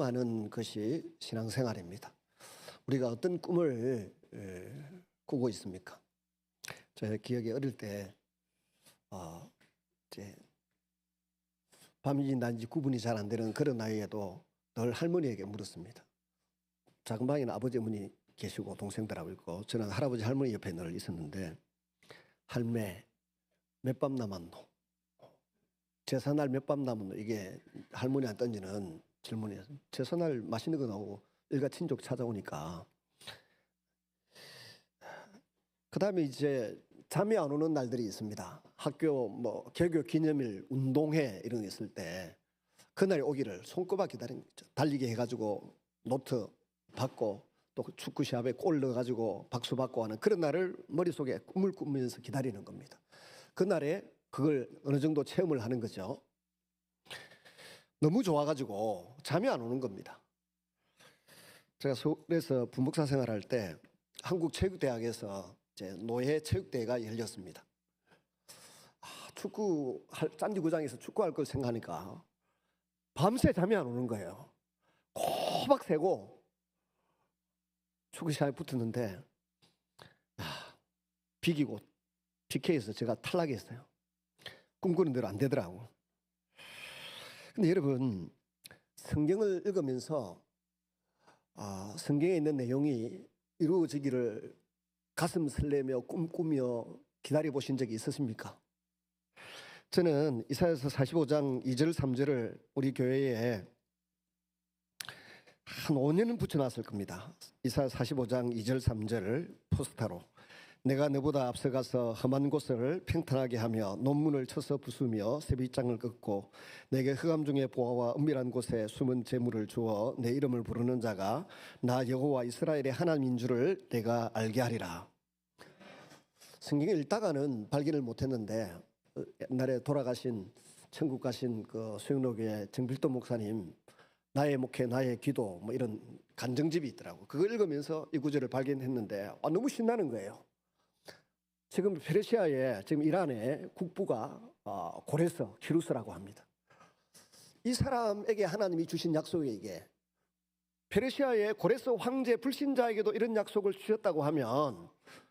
하는 것이 신앙생활입니다. 우리가 어떤 꿈을 꾸고 있습니까? 제 기억에 어릴 때 이제 밤인지 낮인지 구분이 잘 안 되는 그런 나이에도 늘 할머니에게 물었습니다. 작은 방에는 아버지 어머니 계시고 동생들하고 있고 저는 할아버지 할머니 옆에 늘 있었는데, 할매 몇 밤 남았노? 제사날 몇 밤 남았노? 이게 할머니한테 던지는 질문이에요. 제사날 맛있는 거 나오고 일가 친족 찾아오니까. 그 다음에 이제 잠이 안 오는 날들이 있습니다. 학교 개교 기념일, 운동회 이런 게 있을 때 그날이 오기를 손꼽아 기다린 거죠. 달리기 해가지고 노트 받고 또 축구 시합에 골 넣어가지고 박수 받고 하는 그런 날을 머릿속에 꿈을 꾸면서 기다리는 겁니다. 그날에 그걸 어느 정도 체험을 하는 거죠. 너무 좋아가지고 잠이 안 오는 겁니다. 제가 서울에서 부목사 생활할 때 한국체육대학에서 이제 노예 체육대회가 열렸습니다. 짠디구장에서 축구할 걸 생각하니까 밤새 잠이 안 오는 거예요. 꼬박 새고 축구 시합에 붙었는데 비기고 PK에서 제가 탈락했어요. 꿈꾸는 대로 안 되더라고. 근데 여러분, 성경을 읽으면서 성경에 있는 내용이 이루어지기를 가슴 설레며 꿈꾸며 기다려 보신 적이 있으십니까? 저는 이사야서 45장 2절 3절을 우리 교회에 한 5년은 붙여놨을 겁니다. 이사야 45장 2절 3절을 포스터로, 내가 너보다 앞서가서 험한 곳을 평탄하게 하며 논문을 쳐서 부수며 세비장을 긋고 내게 흑암 중에 보화와 은밀한 곳에 숨은 재물을 주어 내 이름을 부르는 자가 나 여호와 이스라엘의 하나님인 줄을 내가 알게 하리라. 성경을 읽다가는 발견을 못했는데 옛날에 돌아가신 천국 가신 그 수영로교회 정필도 목사님 나의 목회 나의 기도 이런 간증집이 있더라고. 그걸 읽으면서 이 구절을 발견했는데 너무 신나는 거예요. 지금 페르시아에 지금 이란의 국부가 고레스 키루스라고 합니다. 이 사람에게 하나님이 주신 약속이 이게, 페르시아의 고레스 황제 불신자에게도 이런 약속을 주셨다고 하면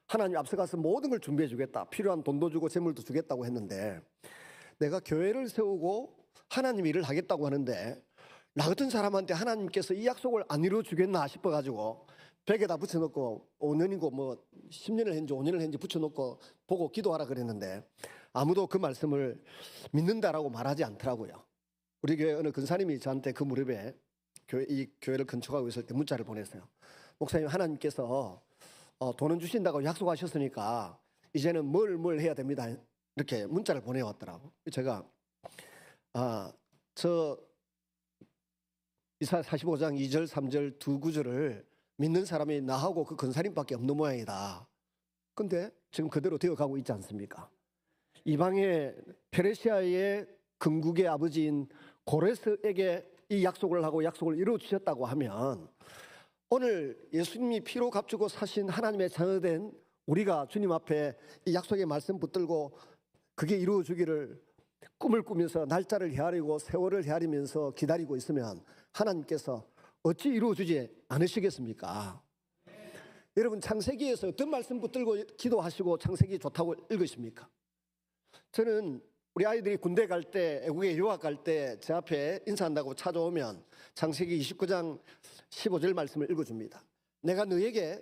하나님 앞서가서 모든 걸 준비해 주겠다, 필요한 돈도 주고 재물도 주겠다고 했는데, 내가 교회를 세우고 하나님 일을 하겠다고 하는데 나 같은 사람한테 하나님께서 이 약속을 안 이루어 주겠나 싶어가지고 벽에다 붙여놓고 5년이고 10년을 했는지 5년을 했는지 붙여놓고 보고 기도하라 그랬는데 아무도 그 말씀을 믿는다라고 말하지 않더라고요. 우리 교회 어느 근사님이 저한테 그 무렵에 이 교회를 건축하고 있을 때 문자를 보냈어요. 목사님, 하나님께서 돈은 주신다고 약속하셨으니까 이제는 뭘 해야 됩니다, 이렇게 문자를 보내왔더라고. 제가 저 이사야 45장 2절 3절 두 구절을 믿는 사람이 나하고 그 근사님밖에 없는 모양이다. 근데 지금 그대로 되어가고 있지 않습니까? 이방의 페르시아의 건국의 아버지인 고레스에게 이 약속을 하고 약속을 이루어 주셨다고 하면, 오늘 예수님이 피로 값주고 사신 하나님의 자녀된 우리가 주님 앞에 이 약속의 말씀 붙들고 그게 이루어지기를 꿈을 꾸면서 날짜를 헤아리고 세월을 헤아리면서 기다리고 있으면 하나님께서 어찌 이루어주지 않으시겠습니까? 여러분, 창세기에서 어떤 말씀 붙들고 기도하시고 창세기 좋다고 읽으십니까? 저는 우리 아이들이 군대 갈 때, 애국에 유학 갈 때 제 앞에 인사한다고 찾아오면 창세기 29장 15절 말씀을 읽어줍니다. 내가 너에게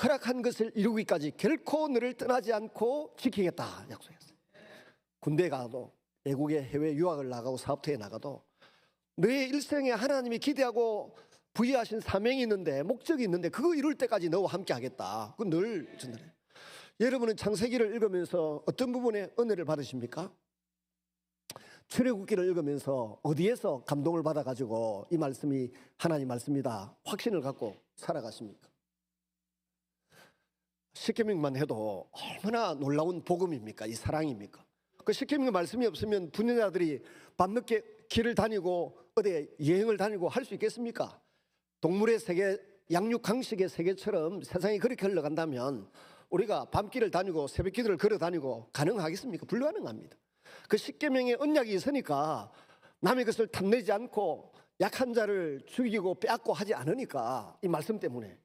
허락한 것을 이루기까지 결코 너를 떠나지 않고 지키겠다 약속했어요. 군대 가도, 애국에 해외 유학을 나가고 사업터에 나가도 너의 일생에 하나님이 기대하고 부여하신 사명이 있는데, 목적이 있는데 그거 이룰 때까지 너와 함께 하겠다. 그건 늘 전달해요. 여러분은 창세기를 읽으면서 어떤 부분에 은혜를 받으십니까? 출애굽기를 읽으면서 어디에서 감동을 받아가지고 이 말씀이 하나님 말씀이다 확신을 갖고 살아가십니까? 십계명만 해도 얼마나 놀라운 복음입니까? 이 사랑입니까? 그 십계명 말씀이 없으면 분녀자들이 밤늦게 길을 다니고 어디 여행을 다니고 할 수 있겠습니까? 동물의 세계, 양육 강식의 세계처럼 세상이 그렇게 흘러간다면 우리가 밤길을 다니고 새벽길을 걸어 다니고 가능하겠습니까? 불가능합니다. 그 십계명의 언약이 있으니까 남의 것을 탐내지 않고 약한 자를 죽이고 빼앗고 하지 않으니까 이 말씀 때문에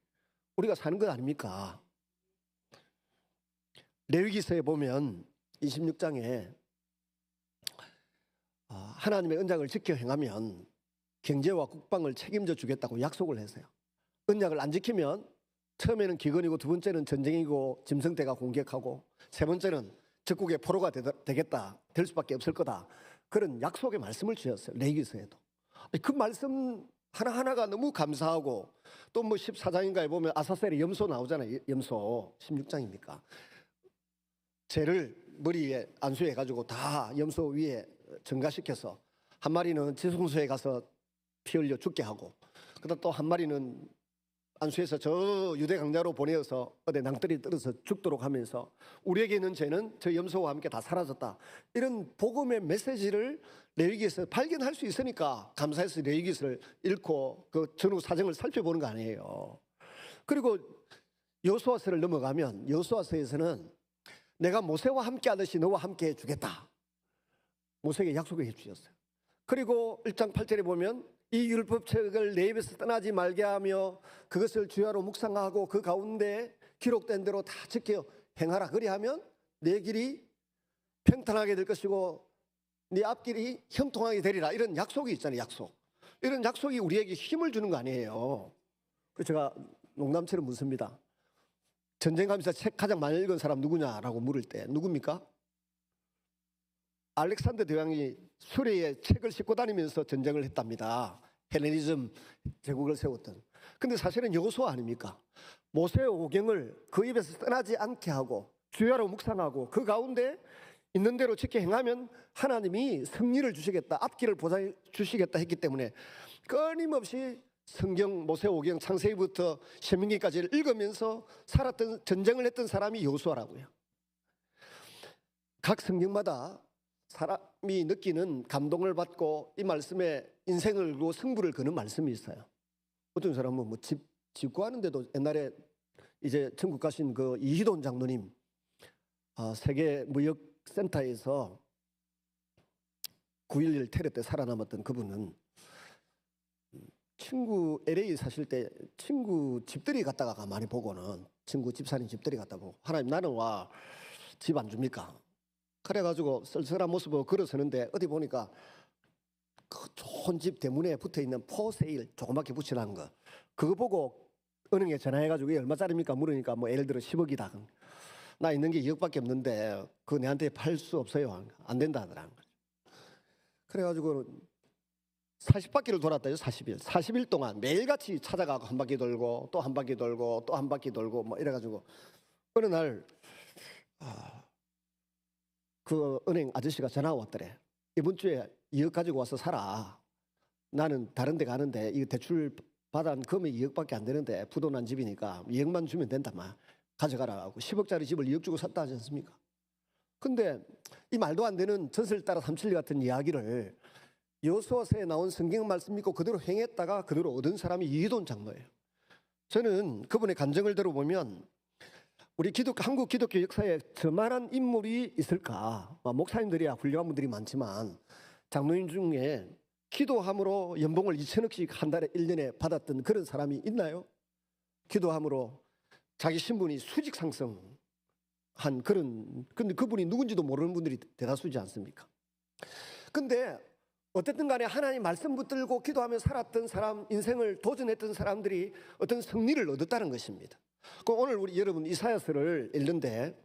우리가 사는 것 아닙니까? 레위기서에 보면 26장에 하나님의 언약을 지켜 행하면 경제와 국방을 책임져 주겠다고 약속을 했어요. 언약을 안 지키면 처음에는 기근이고 두 번째는 전쟁이고 짐승대가 공격하고 세 번째는 적국의 포로가 되겠다, 될 수밖에 없을 거다. 그런 약속의 말씀을 주셨어요. 레위기서에도. 그 말씀 하나하나가 너무 감사하고 또 뭐 14장인가에 보면 아사셀의 염소 나오잖아요. 염소 16장입니까? 죄를 머리에 안수해 가지고 다 염소 위에 증가시켜서 한 마리는 지성소에 가서 피 흘려 죽게 하고 그다음 또 한 마리는 안수해서 저 유대 강자로 보내어서 어디 낭떠리 떨어서 죽도록 하면서 우리에게 있는 죄는 저 염소와 함께 다 사라졌다. 이런 복음의 메시지를 레위기에서 발견할 수 있으니까 감사해서 레위기서를 읽고 그 전후 사정을 살펴보는 거 아니에요. 그리고 여호수아서를 넘어가면 여호수아서에서는 내가 모세와 함께 하듯이 너와 함께 해주겠다. 모세에게 약속을 해주셨어요. 그리고 1장 8절에 보면 이 율법책을 내 입에서 떠나지 말게 하며 그것을 주야로 묵상하고 그 가운데 기록된 대로 다 지켜 행하라. 그리하면 내 길이 평탄하게 될 것이고 네 앞길이 형통하게 되리라. 이런 약속이 있잖아요. 약속. 이런 약속이 우리에게 힘을 주는 거 아니에요. 그래서 제가 농담처럼 묻습니다. 전쟁하면서 책 가장 많이 읽은 사람 누구냐라고 물을 때 누굽니까? 알렉산더 대왕이 수레에 책을 싣고 다니면서 전쟁을 했답니다. 헬레니즘 제국을 세웠던. 근데 사실은 여호수아 아닙니까? 모세의 오경을 그 입에서 떠나지 않게 하고 주야로 묵상하고 그 가운데 있는 대로 지켜 행하면 하나님이 승리를 주시겠다, 앞길을 보장해 주시겠다 했기 때문에 끊임없이 성경 모세오경 창세기부터 신명기까지를 읽으면서 살았던 전쟁을 했던 사람이 여호수아라고요. 각 성경마다 사람이 느끼는 감동을 받고 이 말씀에 인생을 걸고 승부를 거는 말씀이 있어요. 어떤 사람은 뭐 집 구하는데도 옛날에 이제 천국 가신 그 이희돈 장로님 세계 무역센터에서 9.11 테러 때 살아남았던 그분은 친구 LA 사실 때 친구 집들이 갔다가 많이 보고는 친구 집사님 집들이 갔다 보고 하나님 나는 와 집 안 줍니까? 그래가지고 쓸쓸한 모습으로 걸어서는데 어디 보니까 그 좋은 집 대문에 붙어있는 포세일 조그맣게 붙여놓은 거 그거 보고 은행에 전화해가지고 이게 얼마짜리입니까? 물으니까 뭐 예를 들어 10억이다. 나 있는 게 2억밖에 없는데 그거 내한테 팔 수 없어요. 안 된다 하더라는 거죠. 그래가지고 40바퀴를 돌았다요. 40일 동안 매일같이 찾아가고 한 바퀴 돌고 또 한 바퀴 돌고 또 한 바퀴 돌고 뭐 이래가지고 어느 날 그 은행 아저씨가 전화가 왔더래. 이번 주에 2억 가지고 와서 살아. 나는 다른 데 가는데 이 대출 받은 금액이 2억밖에 안 되는데 부도난 집이니까 2억만 주면 된다. 막 가져가라고 10억짜리 집을 2억 주고 샀다 하지 않습니까? 근데 이 말도 안 되는 전설 따라 삼천리 같은 이야기를 여호수아서에 나온 성경 말씀 믿고 그대로 행했다가 그대로 얻은 사람이 이희돈 장로예요. 저는 그분의 간증을 들어보면 우리 한국 기독교 역사에 저만한 인물이 있을까? 목사님들이야 훌륭한 분들이 많지만 장로님 중에 기도함으로 연봉을 2천억씩 한 달에 1년에 받았던 그런 사람이 있나요? 기도함으로 자기 신분이 수직 상승한 그런, 근데 그분이 누군지도 모르는 분들이 대다수지 않습니까? 근데 어쨌든 간에 하나님 말씀 붙들고 기도하며 살았던 사람, 인생을 도전했던 사람들이 어떤 승리를 얻었다는 것입니다. 오늘 우리 여러분 이사야서를 읽는데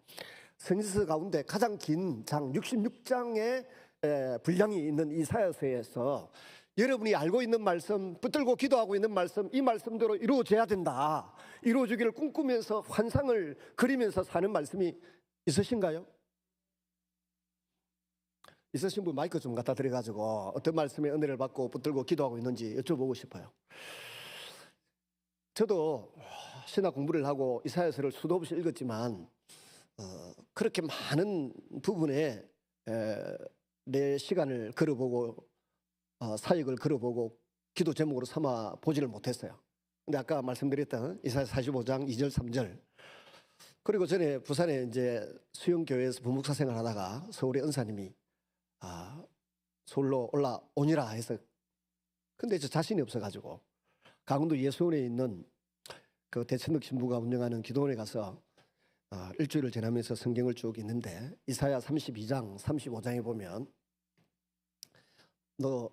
선지서 가운데 가장 긴 장 66장의 분량이 있는 이사야서에서 여러분이 알고 있는 말씀, 붙들고 기도하고 있는 말씀, 이 말씀대로 이루어져야 된다, 이루어지기를 꿈꾸면서 환상을 그리면서 사는 말씀이 있으신가요? 있으신 분 마이크 좀 갖다 드려가지고 어떤 말씀에 은혜를 받고 붙들고 기도하고 있는지 여쭤보고 싶어요. 저도 신학 공부를 하고 이사야서를 수도 없이 읽었지만 그렇게 많은 부분에 내 시간을 걸어보고 사역을 걸어보고 기도 제목으로 삼아 보지를 못했어요. 근데 아까 말씀드렸던 이사야 45장 2절 3절 그리고 전에 부산에 이제 수영교회에서 부목사 생활하다가 서울의 은사님이 서울로 올라오니라 해서 근데 저 자신이 없어가지고 강원도 예수원에 있는 그 대천덕 신부가 운영하는 기도원에 가서 일주일을 지나면서 성경을 쭉 읽는데 이사야 32장 35장에 보면 너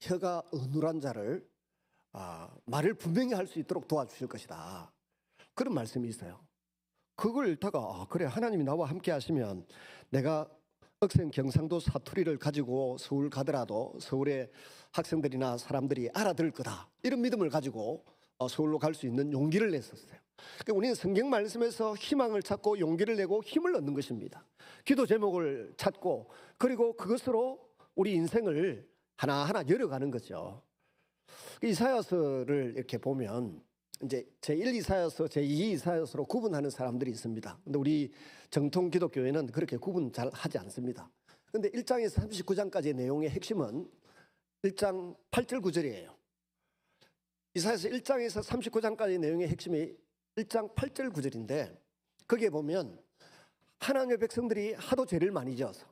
혀가 어눌한 자를 말을 분명히 할 수 있도록 도와주실 것이다, 그런 말씀이 있어요. 그걸 읽다가 그래, 하나님이 나와 함께 하시면 내가 억센 경상도 사투리를 가지고 서울 가더라도 서울의 학생들이나 사람들이 알아들을 거다, 이런 믿음을 가지고 서울로 갈 수 있는 용기를 냈었어요. 그러니까 우리는 성경 말씀에서 희망을 찾고 용기를 내고 힘을 얻는 것입니다. 기도 제목을 찾고 그리고 그것으로 우리 인생을 하나하나 열어가는 거죠. 이사야서를 이렇게 보면 이제 제1 이사야서, 제2 이사야서로 구분하는 사람들이 있습니다. 근데 우리 정통 기독교회는 그렇게 구분 잘 하지 않습니다. 근데 1장에서 39장까지의 내용의 핵심은 1장 8절 9절이에요. 이사야서 1장에서 39장까지의 내용의 핵심이 1장 8절 9절인데 거기에 보면 하나님의 백성들이 하도 죄를 많이 지어서,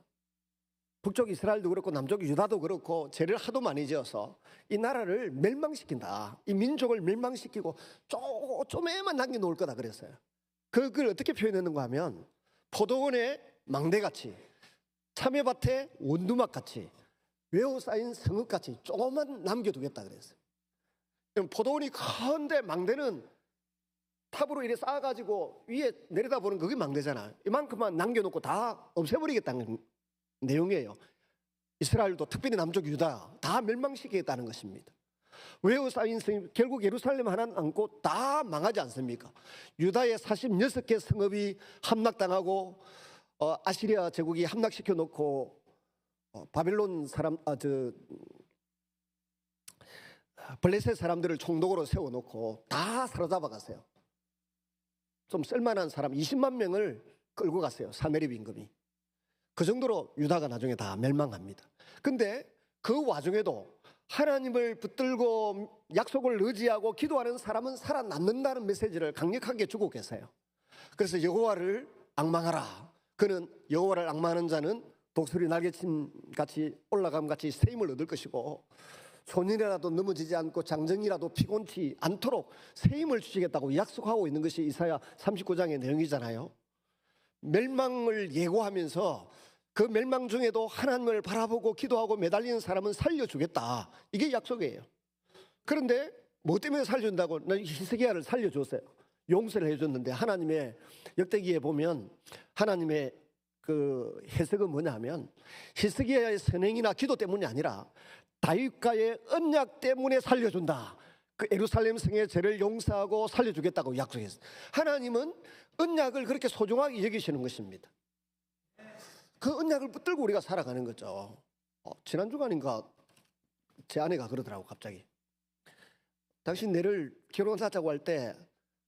북쪽 이스라엘도 그렇고 남쪽 유다도 그렇고 죄를 하도 많이 지어서 이 나라를 멸망시킨다, 이 민족을 멸망시키고 쪼매만 남겨놓을 거다 그랬어요. 그걸 어떻게 표현했는가 하면 포도원의 망대같이, 참외밭의 원두막같이, 외워 쌓인 성읍같이 조금만 남겨두겠다 그랬어요. 포도원이 큰데 망대는 탑으로 이렇게 쌓아가지고 위에 내려다보는 그게 망대잖아요. 이만큼만 남겨놓고 다 없애버리겠다는 내용이에요. 이스라엘도 특별히 남쪽 유다 다 멸망시키겠다는 것입니다. 외워 쌓인 성읍, 결국 예루살렘 하나 남고 다 망하지 않습니까? 유다의 46개 성읍이 함락당하고 아시리아 제국이 함락시켜 놓고 바벨론 사람 블레셋 사람들을 총독으로 세워놓고 다 사로잡아 갔어요. 좀 쓸만한 사람 20만 명을 끌고 갔어요. 사내립 임금이. 그 정도로 유다가 나중에 다 멸망합니다. 근데 그 와중에도 하나님을 붙들고 약속을 의지하고 기도하는 사람은 살아남는다는 메시지를 강력하게 주고 계세요. 그래서 여호와를 앙망하라. 그는 여호와를 앙망하는 자는 독수리 날개침 같이 올라감 같이 새 힘을 얻을 것이고 손이라도 넘어지지 않고 장정이라도 피곤치 않도록 새 힘을 주시겠다고 약속하고 있는 것이 이사야 39장의 내용이잖아요. 멸망을 예고하면서 그 멸망 중에도 하나님을 바라보고 기도하고 매달리는 사람은 살려주겠다, 이게 약속이에요. 그런데 뭐 때문에 살려준다고? 히스기야를 살려줬어요. 용서를 해줬는데 하나님의 역대기에 보면 하나님의 그 해석은 뭐냐 하면 히스기야의 선행이나 기도 때문이 아니라 다윗과의 언약 때문에 살려준다. 그 예루살렘 성의 죄를 용서하고 살려주겠다고 약속했어요. 하나님은 언약을 그렇게 소중하게 여기시는 것입니다. 그 언약을 붙들고 우리가 살아가는 거죠. 지난 주간인가 제 아내가 그러더라고. 갑자기 당신 내를 결혼하자고 할 때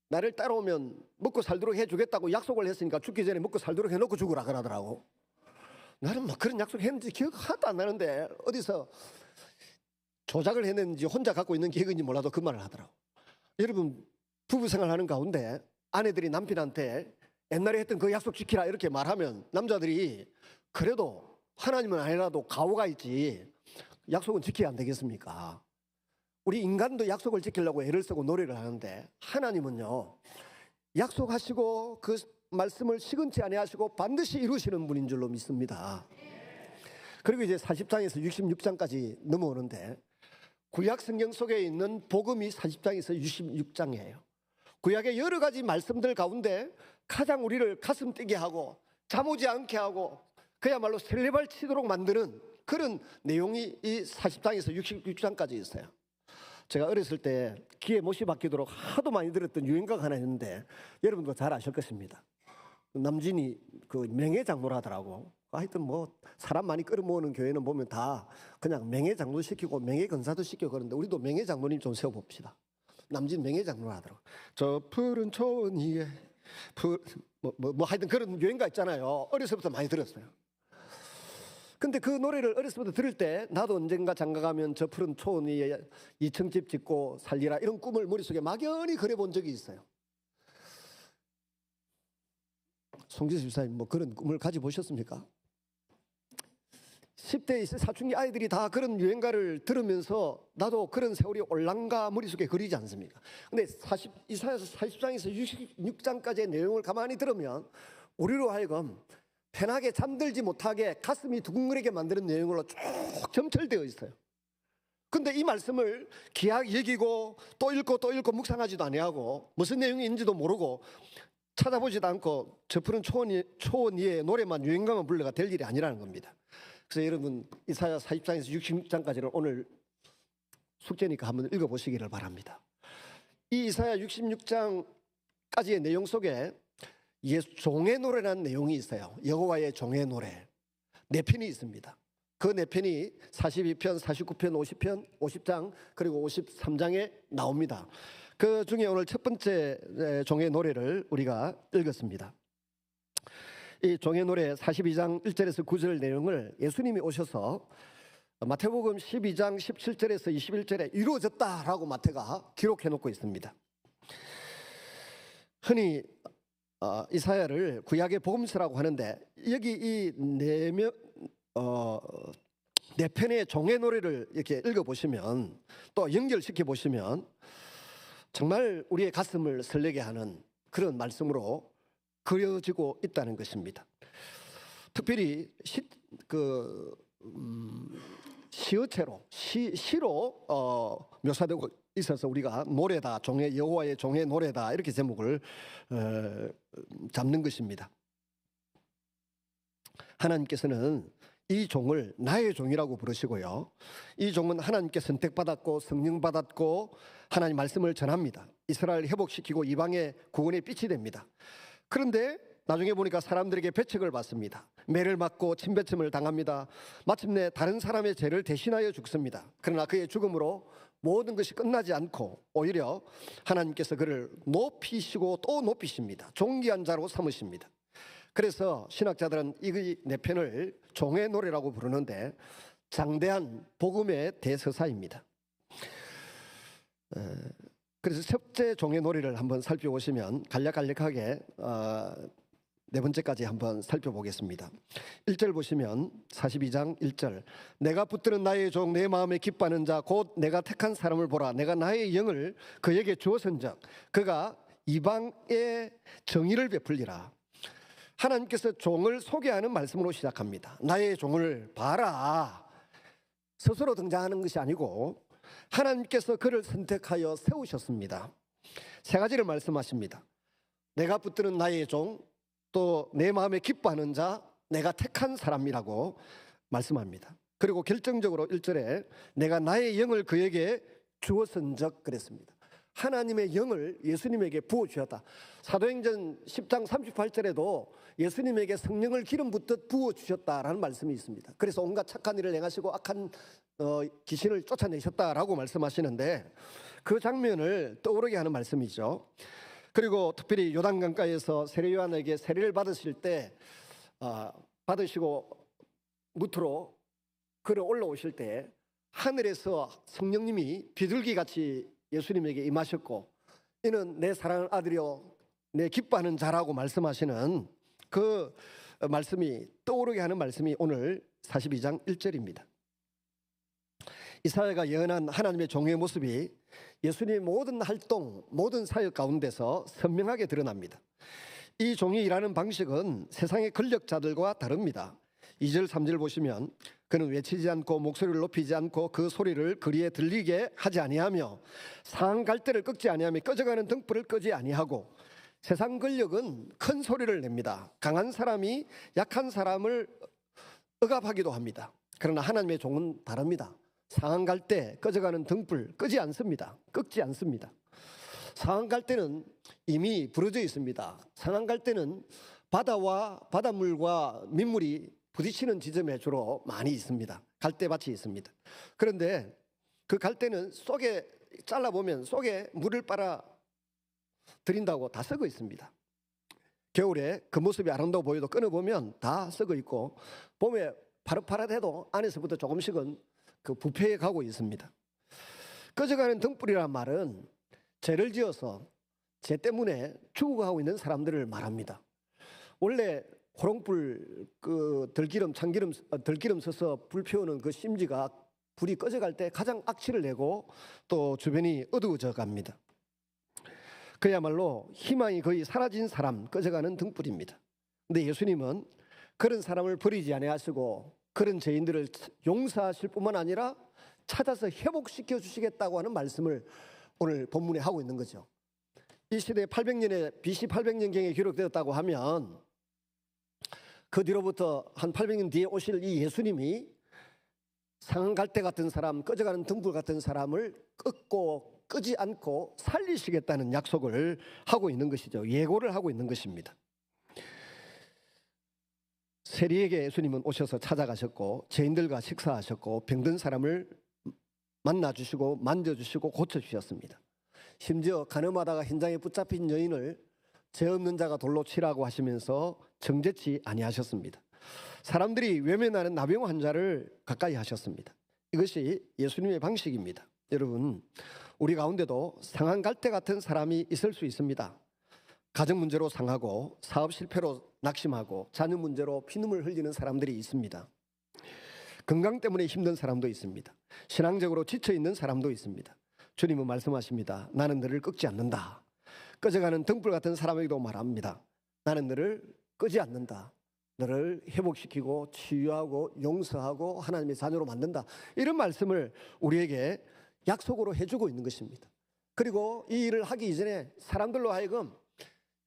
나를 따라오면 먹고 살도록 해주겠다고 약속을 했으니까 죽기 전에 먹고 살도록 해놓고 죽으라 그러더라고. 나는 막 그런 약속 했는지 기억 하나도 안 나는데 어디서 조작을 했는지 혼자 갖고 있는 기억인지 몰라도 그 말을 하더라고. 여러분 부부 생활하는 가운데 아내들이 남편한테 옛날에 했던 그 약속 지키라 이렇게 말하면 남자들이 그래도 하나님은 아니라도 가오가 있지 약속은 지켜야 안 되겠습니까? 우리 인간도 약속을 지키려고 애를 쓰고 노력을 하는데 하나님은요 약속하시고 그 말씀을 시근치 아니하시고 반드시 이루시는 분인 줄로 믿습니다. 그리고 이제 40장에서 66장까지 넘어오는데 구약 성경 속에 있는 복음이 40장에서 66장이에요. 구약의 여러 가지 말씀들 가운데 가장 우리를 가슴 뛰게 하고 잠 오지 않게 하고 그야말로 설레발 치도록 만드는 그런 내용이 이 40장에서 66장까지 있어요. 제가 어렸을 때 귀에 못이 박히도록 하도 많이 들었던 유행가가 하나 있는데 여러분도 잘 아실 것입니다. 남진이 그 명예장로를 하더라고. 하여튼 뭐 사람 많이 끌어모으는 교회는 보면 다 그냥 명예장로 시키고 명예건사도 시키고 그러는데 우리도 명예장로님 좀 세워봅시다. 남진 명예장로를 하더라고. 저 푸른 초원 위에 뭐 하여튼 그런 유행가 있잖아요. 어렸을 때부터 많이 들었어요. 근데 그 노래를 어렸을 때부터 들을 때 나도 언젠가 장가가면 저 푸른 초원 위에 2층 집 짓고 살리라 이런 꿈을 머릿속에 막연히 그려본 적이 있어요. 송지수 집사님 뭐 그런 꿈을 가져보셨습니까? 10대 사춘기 아이들이 다 그런 유행가를 들으면서 나도 그런 세월이 올랑가 머릿속에 그리지 않습니까? 근데 이사야서 40장에서 66장까지의 내용을 가만히 들으면 우리로 하여금 편하게 잠들지 못하게 가슴이 두근거리게 만드는 내용으로 쭉 점철되어 있어요. 근데 이 말씀을 귀하게 여기고 또 읽고 묵상하지도 아니하고 무슨 내용인지도 모르고 찾아보지도 않고 저푸른 초원 위에 노래만 유행가만 불러가 될 일이 아니라는 겁니다. 그래서 여러분 이사야 40장에서 66장까지를 오늘 숙제니까 한번 읽어보시기를 바랍니다. 이 이사야 66장까지의 내용 속에 종의 노래라는 내용이 있어요. 여호와의 종의 노래 네 편이 있습니다. 그 네 편이 42편, 49편, 50편, 50장 그리고 53장에 나옵니다. 그 중에 오늘 첫 번째 종의 노래를 우리가 읽었습니다. 이 종의 노래 42장 1절에서 9절 내용을 예수님이 오셔서 마태복음 12장 17절에서 21절에 이루어졌다라고 마태가 기록해 놓고 있습니다. 흔히 이사야를 구약의 복음서라고 하는데 여기 이 네 편의 종의 노래를 이렇게 읽어보시면 또 연결시켜 보시면 정말 우리의 가슴을 설레게 하는 그런 말씀으로 그려지고 있다는 것입니다. 특별히 시어체로 시로 묘사되고 있어서 우리가 노래다, 여호와의 종의 노래다 이렇게 제목을 잡는 것입니다. 하나님께서는 이 종을 나의 종이라고 부르시고요. 이 종은 하나님께 선택받았고 성령 받았고 하나님 말씀을 전합니다. 이스라엘을 회복시키고 이방의 구원의 빛이 됩니다. 그런데 나중에 보니까 사람들에게 배척을 받습니다. 매를 맞고 침뱉음을 당합니다. 마침내 다른 사람의 죄를 대신하여 죽습니다. 그러나 그의 죽음으로 모든 것이 끝나지 않고 오히려 하나님께서 그를 높이시고 또 높이십니다. 존귀한 자로 삼으십니다. 그래서 신학자들은 이 네 편을 종의 노래라고 부르는데 장대한 복음의 대서사입니다. 그래서 첫째 종의 노래를 한번 살펴보시면 간략하게 네 번째까지 한번 살펴보겠습니다. 1절 보시면 42장 1절 내가 붙드는 나의 종 내 마음에 기뻐하는 자 곧 내가 택한 사람을 보라. 내가 나의 영을 그에게 주었은즉 그가 이방의 정의를 베풀리라. 하나님께서 종을 소개하는 말씀으로 시작합니다. 나의 종을 봐라. 스스로 등장하는 것이 아니고 하나님께서 그를 선택하여 세우셨습니다. 세 가지를 말씀하십니다. 내가 붙드는 나의 종, 또 내 마음에 기뻐하는 자, 내가 택한 사람이라고 말씀합니다. 그리고 결정적으로 1절에 내가 나의 영을 그에게 주었은즉 그랬습니다. 하나님의 영을 예수님에게 부어주셨다. 사도행전 10장 38절에도 예수님에게 성령을 기름 붓듯 부어주셨다라는 말씀이 있습니다. 그래서 온갖 착한 일을 행하시고 악한 귀신을 쫓아내셨다라고 말씀하시는데 그 장면을 떠오르게 하는 말씀이죠. 그리고 특별히 요단강가에서 세례 요한에게 세례를 받으실 때 받으시고 무트로 걸어 올라오실 때 하늘에서 성령님이 비둘기같이 예수님에게 임하셨고 이는 내 사랑하는 아들이요 내 기뻐하는 자라고 말씀하시는 그 말씀이 떠오르게 하는 말씀이 오늘 42장 1절입니다. 이사야가 예언한 하나님의 종의 모습이 예수님의 모든 활동, 모든 사역 가운데서 선명하게 드러납니다. 이 종이 일하는 방식은 세상의 권력자들과 다릅니다. 2절 3절 보시면 그는 외치지 않고 목소리를 높이지 않고 그 소리를 거리에 들리게 하지 아니하며 상한 갈대를 꺾지 아니하며 꺼져가는 등불을 끄지 아니하고 세상 권력은 큰 소리를 냅니다. 강한 사람이 약한 사람을 억압하기도 합니다. 그러나 하나님의 종은 다릅니다. 상한 갈대, 꺼져가는 등불 끄지 않습니다. 꺾지 않습니다. 상한 갈대는 이미 부러져 있습니다. 상한 갈대는 바다와 바닷물과 민물이 부딪히는 지점에 주로 많이 있습니다. 갈대밭이 있습니다. 그런데 그 갈대는 속에 잘라보면 속에 물을 빨아 들인다고 다 썩어 있습니다. 겨울에 그 모습이 아름다워 보여도 끊어보면 다 썩어 있고 봄에 파릇파릇해도 안에서부터 조금씩은 그 부패해 가고 있습니다. 꺼져가는 등불이란 말은 죄를 지어서 죄 때문에 죽어가고 있는 사람들을 말합니다. 원래 호롱불 그 들기름 써서 불 피우는 그 심지가 불이 꺼져갈 때 가장 악취를 내고 또 주변이 어두워져 갑니다. 그야말로 희망이 거의 사라진 사람, 꺼져가는 등불입니다. 근데 예수님은 그런 사람을 버리지 아니하시고 그런 죄인들을 용서하실 뿐만 아니라 찾아서 회복시켜 주시겠다고 하는 말씀을 오늘 본문에 하고 있는 거죠. 이 시대에 800년에 BC 800년경에 기록되었다고 하면 그 뒤로부터 한 800년 뒤에 오실 이 예수님이 상한 갈대 같은 사람, 꺼져가는 등불 같은 사람을 끄지 않고 살리시겠다는 약속을 하고 있는 것이죠. 예고를 하고 있는 것입니다. 세리에게 예수님은 오셔서 찾아가셨고 죄인들과 식사하셨고 병든 사람을 만나주시고 만져주시고 고쳐주셨습니다. 심지어 간음하다가 현장에 붙잡힌 여인을 죄 없는 자가 돌로 치라고 하시면서 정죄치 아니하셨습니다. 사람들이 외면하는 나병 환자를 가까이 하셨습니다. 이것이 예수님의 방식입니다. 여러분, 우리 가운데도 상한 갈대 같은 사람이 있을 수 있습니다. 가정 문제로 상하고 사업 실패로 낙심하고 자녀 문제로 피눈물 흘리는 사람들이 있습니다. 건강 때문에 힘든 사람도 있습니다. 신앙적으로 지쳐있는 사람도 있습니다. 주님은 말씀하십니다. 나는 너를 끄지 않는다. 꺼져가는 등불 같은 사람에게도 말합니다. 나는 너를 끄지 않는다. 너를 회복시키고 치유하고 용서하고 하나님의 자녀로 만든다. 이런 말씀을 우리에게 약속으로 해주고 있는 것입니다. 그리고 이 일을 하기 이전에 사람들로 하여금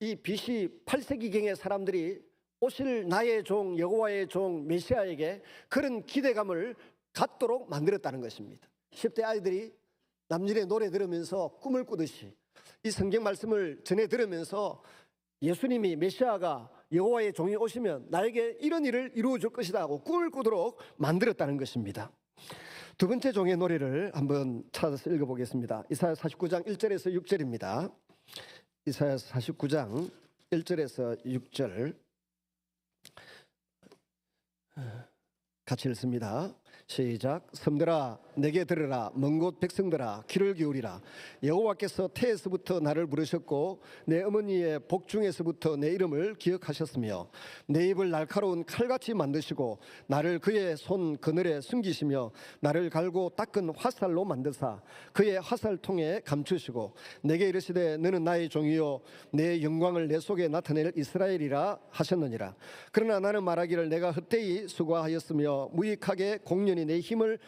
이 BC 8세기경의 사람들이 오실 나의 종 여호와의 종 메시아에게 그런 기대감을 갖도록 만들었다는 것입니다. 10대 아이들이 남일의 노래 들으면서 꿈을 꾸듯이 이 성경 말씀을 전해 들으면서 예수님이 메시아가 여호와의 종이 오시면 나에게 이런 일을 이루어 줄 것이다 하고 꿈을 꾸도록 만들었다는 것입니다. 두 번째 종의 노래를 한번 찾아서 읽어보겠습니다. 이사야 49장 1절에서 6절입니다. 이사야 49장 1절에서 6절 같이 읽습니다. 시작. 섬들아 내게 들으라. 먼 곳 백성들아 귀를 기울이라. 여호와께서 태에서부터 나를 부르셨고 내 어머니의 복중에서부터 내 이름을 기억하셨으며 내 입을 날카로운 칼같이 만드시고 나를 그의 손 그늘에 숨기시며 나를 갈고 닦은 화살로 만드사 그의 화살통에 감추시고 내게 이르시되 너는 나의 종이요 내 영광을 내 속에 나타낼 이스라엘이라 하셨느니라. 그러나 나는 말하기를 내가 헛되이 수고하였으며 무익하게 공연히 내 힘을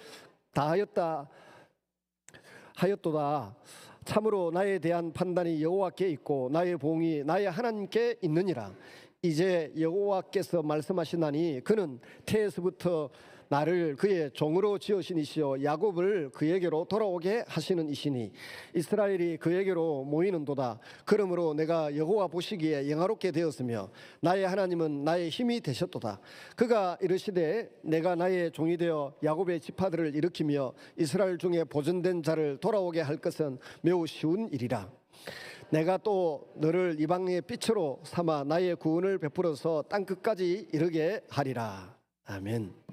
다하였도다. 참으로 나에 대한 판단이 여호와께 있고 나의 보응이 나의 하나님께 있느니라. 이제 여호와께서 말씀하시나니 그는 태에서부터 나를 그의 종으로 지으신 이시요 야곱을 그에게로 돌아오게 하시는 이시니 이스라엘이 그에게로 모이는도다. 그러므로 내가 여호와 보시기에 영화롭게 되었으며 나의 하나님은 나의 힘이 되셨도다. 그가 이르시되 내가 나의 종이 되어 야곱의 지파들을 일으키며 이스라엘 중에 보존된 자를 돌아오게 할 것은 매우 쉬운 일이라. 내가 또 너를 이방의 빛으로 삼아 나의 구원을 베풀어서 땅끝까지 이르게 하리라. 아멘.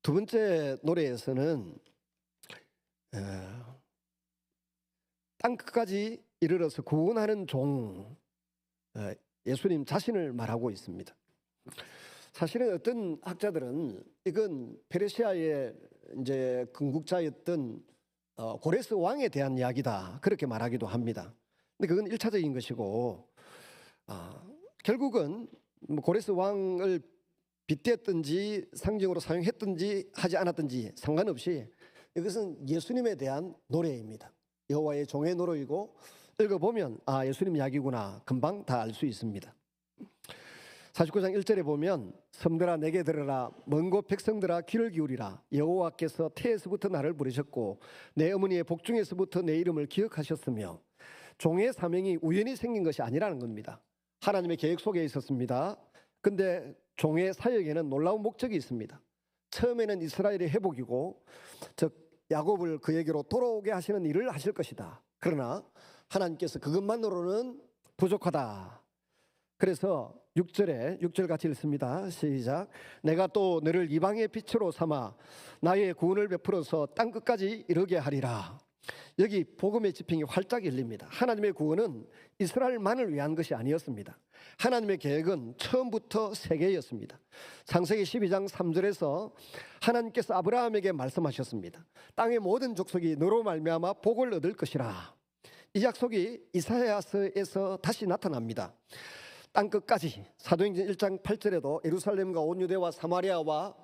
두 번째 노래에서는 땅끝까지 이르러서 구원하는 종 예수님 자신을 말하고 있습니다. 사실은 어떤 학자들은 이건 페르시아의 이제 건국자였던 고레스 왕에 대한 이야기다 그렇게 말하기도 합니다. 근데 그건 1차적인 것이고 결국은 고레스 왕을 빗댔든지 상징으로 사용했든지 하지 않았든지 상관없이 이것은 예수님에 대한 노래입니다. 여호와의 종의 노래이고 읽어보면 예수님 이야기구나 금방 다 알 수 있습니다. 49장 1절에 보면 섬들아 내게 들으라. 먼 곳 백성들아 귀를 기울이라. 여호와께서 태에서부터 나를 부르셨고 내 어머니의 복중에서부터 내 이름을 기억하셨으며 종의 사명이 우연히 생긴 것이 아니라는 겁니다. 하나님의 계획 속에 있었습니다. 근데 종의 사역에는 놀라운 목적이 있습니다. 처음에는 이스라엘의 회복이고 즉 야곱을 그에게로 돌아오게 하시는 일을 하실 것이다. 그러나 하나님께서 그것만으로는 부족하다. 그래서 6절 같이 읽습니다. 시작. 내가 또 너를 이방의 빛으로 삼아 나의 구원을 베풀어서 땅끝까지 이르게 하리라. 여기 복음의 지평이 활짝 열립니다. 하나님의 구원은 이스라엘만을 위한 것이 아니었습니다. 하나님의 계획은 처음부터 세계였습니다. 창세기 12장 3절에서 하나님께서 아브라함에게 말씀하셨습니다. 땅의 모든 족속이 너로 말미암아 복을 얻을 것이라. 이 약속이 이사야서에서 다시 나타납니다. 땅끝까지, 사도행전 1장 8절에도 예루살렘과 온 유대와 사마리아와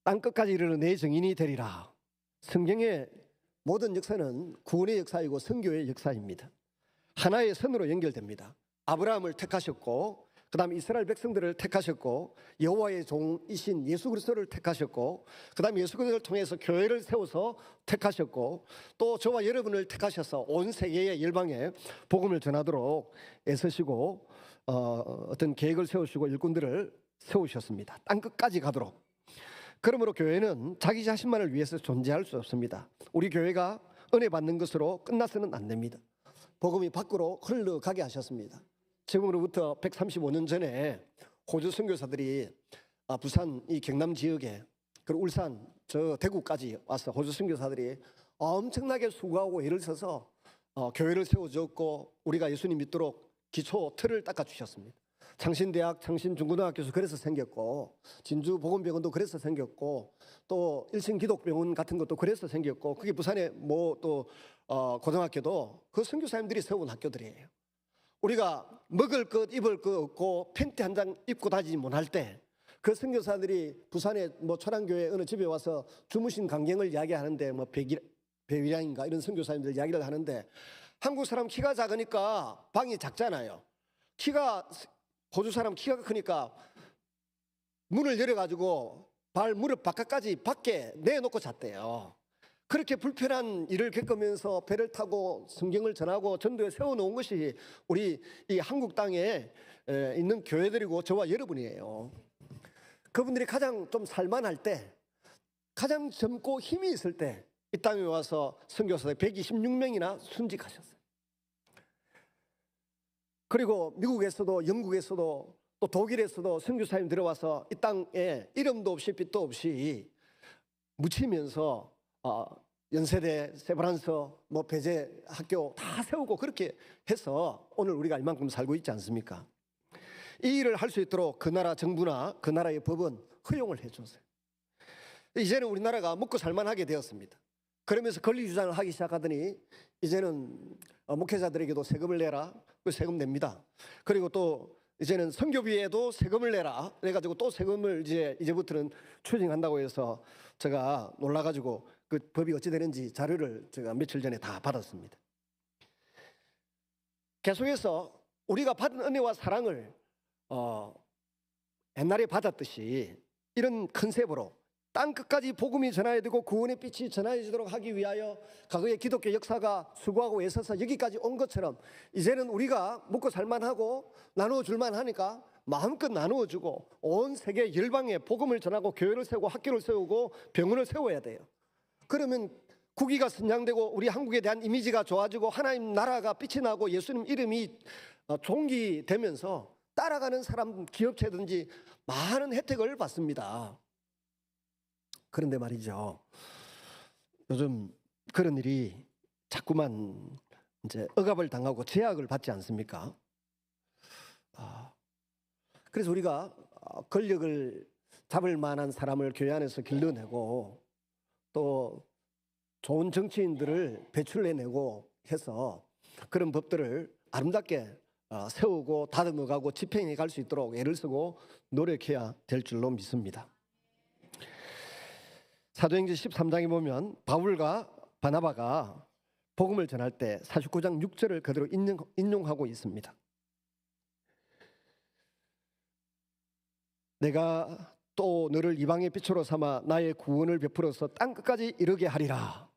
땅끝까지 이르는 내 증인이 되리라. 성경의 모든 역사는 구원의 역사이고 선교의 역사입니다. 하나의 선으로 연결됩니다. 아브라함을 택하셨고, 그 다음 이스라엘 백성들을 택하셨고, 여호와의 종이신 예수 그리스도를 택하셨고, 그 다음 예수 그리스도를 통해서 교회를 세워서 택하셨고, 또 저와 여러분을 택하셔서 온 세계의 열방에 복음을 전하도록 애쓰시고 어떤 계획을 세우시고 일꾼들을 세우셨습니다. 땅끝까지 가도록. 그러므로 교회는 자기 자신만을 위해서 존재할 수 없습니다. 우리 교회가 은혜 받는 것으로 끝나서는 안 됩니다. 복음이 밖으로 흘러가게 하셨습니다. 지금으로부터 135년 전에 호주 선교사들이 부산 이 경남 지역에, 그리고 울산 저 대구까지 와서 호주 선교사들이 엄청나게 수고하고 애를 써서 교회를 세워주었고, 우리가 예수님 믿도록 기초 틀을 닦아주셨습니다. 창신대학, 창신중고등학교에서 그래서 생겼고, 진주 보건병원도 그래서 생겼고, 또 일신 기독병원 같은 것도 그래서 생겼고, 그게 부산에 뭐 또 고등학교도 그 선교사님들이 세운 학교들이에요. 우리가 먹을 것 입을 것 없고 팬티 한 장 입고 다니지 못할 때 그 선교사들이 부산에 뭐 초량교회 어느 집에 와서 주무신 광경을 이야기하는데, 뭐 배위량인가 이런 선교사님들 이야기를 하는데, 한국 사람 키가 작으니까 방이 작잖아요. 호주 사람 키가 크니까 문을 열어가지고 무릎 바깥까지 밖에 내놓고 잤대요. 그렇게 불편한 일을 겪으면서 배를 타고 성경을 전하고 전도에 세워놓은 것이 우리 이 한국 땅에 있는 교회들이고 저와 여러분이에요. 그분들이 가장 좀 살만할 때, 가장 젊고 힘이 있을 때 이 땅에 와서 선교사들 126명이나 순직하셨어요. 그리고 미국에서도, 영국에서도, 또 독일에서도 선교사님 들어와서 이 땅에 이름도 없이 빛도 없이 묻히면서 연세대, 세브란서, 뭐 배제 학교 다 세우고 그렇게 해서 오늘 우리가 이만큼 살고 있지 않습니까? 이 일을 할 수 있도록 그 나라 정부나 그 나라의 법은 허용을 해줬어요. 이제는 우리나라가 먹고 살만하게 되었습니다. 그러면서 권리 주장을 하기 시작하더니 이제는 목회자들에게도 세금을 내라. 그 세금 냅니다. 그리고 또 이제는 선교비에도 세금을 내라. 그래가지고 또 세금을 이제부터는 추징한다고 해서 제가 놀라가지고 그 법이 어찌 되는지 자료를 제가 며칠 전에 다 받았습니다. 계속해서 우리가 받은 은혜와 사랑을 옛날에 받았듯이 이런 컨셉으로 땅끝까지 복음이 전해야 되고 구원의 빛이 전해지도록 하기 위하여 과거의 기독교 역사가 수고하고 애써서 여기까지 온 것처럼 이제는 우리가 먹고 살만하고 나누어 줄만 하니까 마음껏 나누어주고 온 세계 열방에 복음을 전하고 교회를 세우고 학교를 세우고 병원을 세워야 돼요. 그러면 국위가 선양되고 우리 한국에 대한 이미지가 좋아지고 하나님 나라가 빛이 나고 예수님 이름이 존귀되면서 따라가는 사람, 기업체든지 많은 혜택을 받습니다. 그런데 말이죠, 요즘 그런 일이 자꾸만 이제 억압을 당하고 제약을 받지 않습니까? 그래서 우리가 권력을 잡을 만한 사람을 교회 안에서 길러내고 또 좋은 정치인들을 배출해내고 해서 그런 법들을 아름답게 세우고 다듬어가고 집행해 갈 수 있도록 애를 쓰고 노력해야 될 줄로 믿습니다. 사도행전 13장에 보면 바울과 바나바가 복음을 전할 때 49장 6절을 그대로 인용하고 있습니다. 내가 또 너를 이방의 빛으로 삼아 나의 구원을 베풀어서 땅끝까지 이르게 하리라.